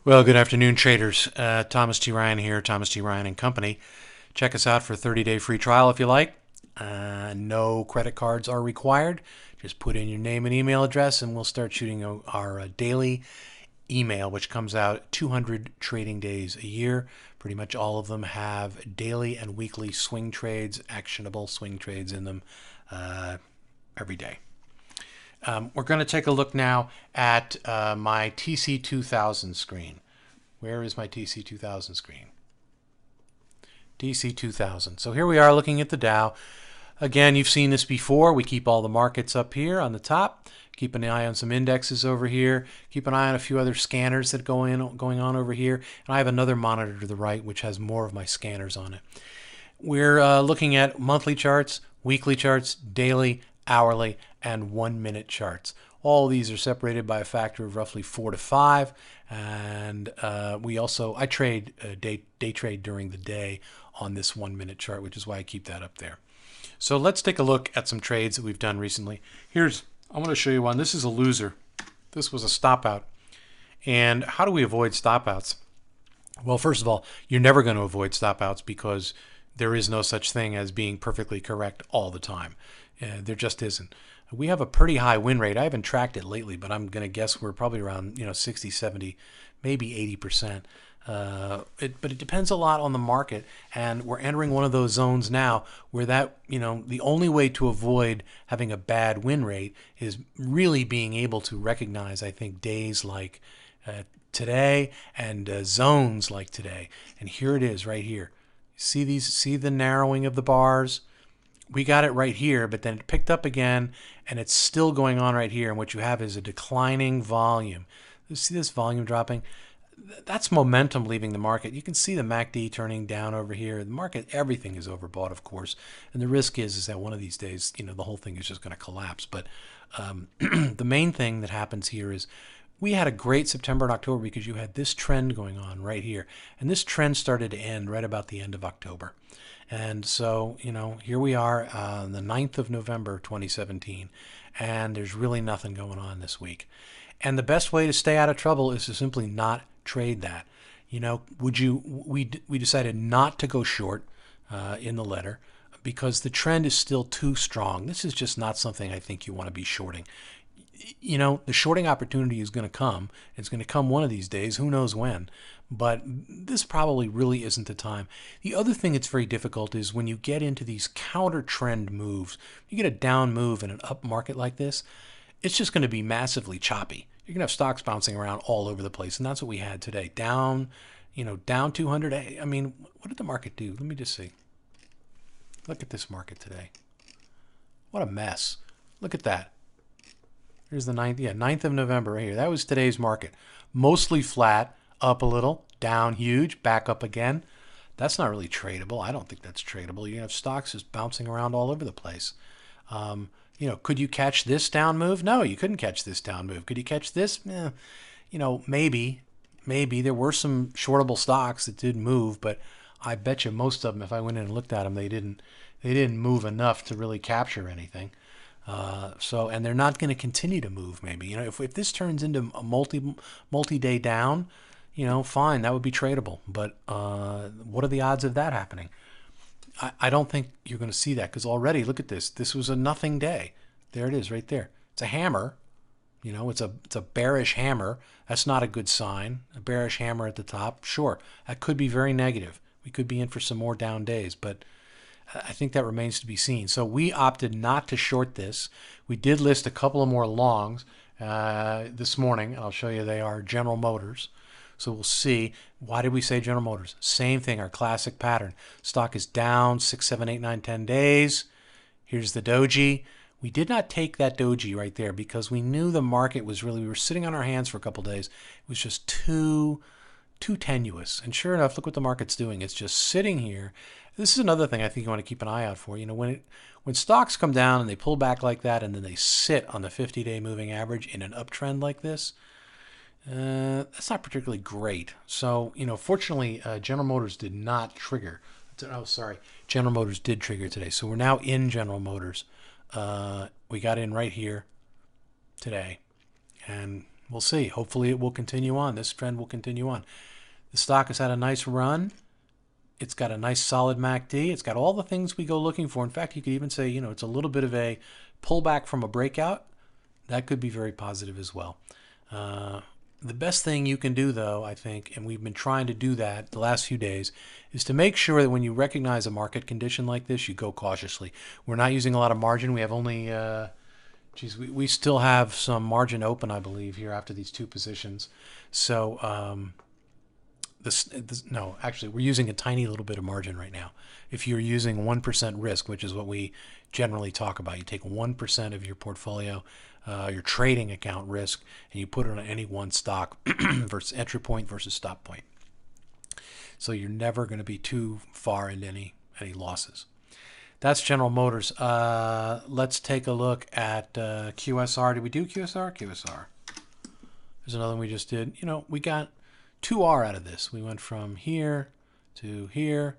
Well, good afternoon, traders. Thomas T. Ryan here, Thomas T. Ryan and Company. Check us out for a 30-day free trial if you like. No credit cards are required. Just put in your name and email address, and we'll start shooting our daily email, which comes out 200 trading days a year. Pretty much all of them have daily and weekly swing trades, actionable swing trades in them every day. We're going to take a look now at my TC2000 screen. Where is my TC2000 screen? TC2000. So here we are looking at the Dow. Again, you've seen this before. We keep all the markets up here on the top. Keep an eye on some indexes over here. Keep an eye on a few other scanners that going on over here. And I have another monitor to the right which has more of my scanners on it. We're looking at monthly charts, weekly charts, daily, hourly, and 1-minute charts. All these are separated by a factor of roughly 4 to 5, and I trade day trade during the day on this 1-minute chart, which is why I keep that up there. So let's take a look at some trades that we've done recently. I want to show you one. This is a loser. This was a stop out. And how do we avoid stop outs? Well, first of all, you're never going to avoid stop outs because there is no such thing as being perfectly correct all the time. There just isn't. We have a pretty high win rate. I haven't tracked it lately, but I'm going to guess we're probably around 60, 70, maybe 80%. But it depends a lot on the market, and we're entering one of those zones now where the only way to avoid having a bad win rate is really being able to recognize, I think, days like today and zones like today. And here it is right here. See the narrowing of the bars? We got it right here, but then it picked up again, and it's still going on right here. And what you have is a declining volume. You see this volume dropping? That's momentum leaving the market. You can see the MACD turning down over here. The market, everything is overbought, of course. And the risk is that one of these days, the whole thing is just going to collapse. But the main thing that happens here is we had a great September and October because you had this trend going on right here. And this trend started to end right about the end of October. And so, here we are on the 9th of November, 2017, and there's really nothing going on this week. And the best way to stay out of trouble is to simply not trade that. We decided not to go short in the letter because the trend is still too strong. This is just not something I think you want to be shorting. The shorting opportunity is going to come. It's going to come one of these days. Who knows when? But this probably really isn't the time. The other thing that's very difficult is when you get into these counter trend moves. You get a down move in an up market like this, it's just going to be massively choppy. You're going to have stocks bouncing around all over the place, and that's what we had today. Down 200. I mean, what did the market do? Let me just see. Look at this market today. What a mess. Look at that. Here's the 9th of November right here. That was today's market. Mostly flat, up a little, down huge, back up again. That's not really tradable. I don't think that's tradable. You have stocks just bouncing around all over the place. Could you catch this down move? No, you couldn't catch this down move. Could you catch this? Maybe. There were some shortable stocks that did move, but I bet you most of them, if I went in and looked at them, they didn't move enough to really capture anything. And they're not going to continue to move. Maybe if this turns into a multi-day down, fine, that would be tradable. But what are the odds of that happening? I don't think you're going to see that because already look at this. This was a nothing day. There it is, right there. It's a hammer. It's a bearish hammer. That's not a good sign. A bearish hammer at the top. Sure, that could be very negative. We could be in for some more down days, but I think that remains to be seen. So we opted not to short this. We did list a couple of more longs this morning. I'll show you they are General Motors. So we'll see. Why did we say General Motors? Same thing, our classic pattern. Stock is down 6, 7, 8, 9, 10 days. Here's the doji. We did not take that doji right there because we knew the market was we were sitting on our hands for a couple days. It was just too tenuous. And sure enough, look what the market's doing. It's just sitting here. This is another thing I think you want to keep an eye out for. When stocks come down and they pull back like that and then they sit on the 50-day moving average in an uptrend like this, that's not particularly great. So, fortunately, General Motors did not trigger. Oh, sorry. General Motors did trigger today. So we're now in General Motors. We got in right here today. And We'll see. Hopefully it will continue on. This trend will continue on. The stock has had a nice run. It's got a nice solid MACD. It's got all the things we go looking for. In fact, you could even say, it's a little bit of a pullback from a breakout. That could be very positive as well. The best thing you can do, though, I think, and we've been trying to do that the last few days, is to make sure that when you recognize a market condition like this, you go cautiously. We're not using a lot of margin. We have only, we still have some margin open, I believe, here after these two positions. So, no, actually, we're using a tiny little bit of margin right now. If you're using 1% risk, which is what we generally talk about, you take 1% of your portfolio, your trading account risk, and you put it on any one stock versus entry point versus stop point. So you're never going to be too far into any losses. That's General Motors. Let's take a look at QSR. Did we do QSR? QSR. There's another one we just did. We got 2R out of this. We went from here to here,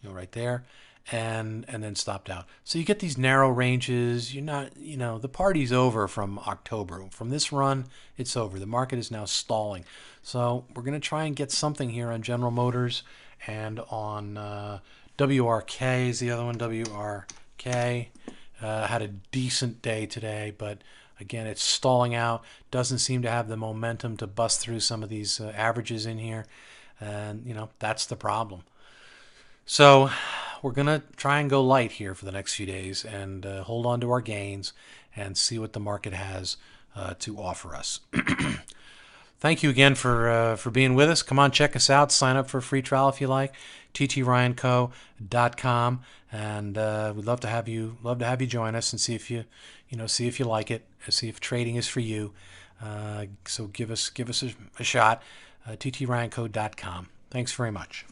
right there, and then stopped out. So you get these narrow ranges. You're not, the party's over from October. From this run, it's over. The market is now stalling. So we're going to try and get something here on General Motors and on WRK is the other one. WRK had a decent day today, but again, it's stalling out. Doesn't seem to have the momentum to bust through some of these averages in here. And, that's the problem. So we're going to try and go light here for the next few days and hold on to our gains and see what the market has to offer us. Thank you again for being with us. Come on, check us out. Sign up for a free trial if you like. TTRyanCo.com, and we'd love to have you join us and see if you like it, see if trading is for you. So give us a shot. TTRyanCo.com. Thanks very much.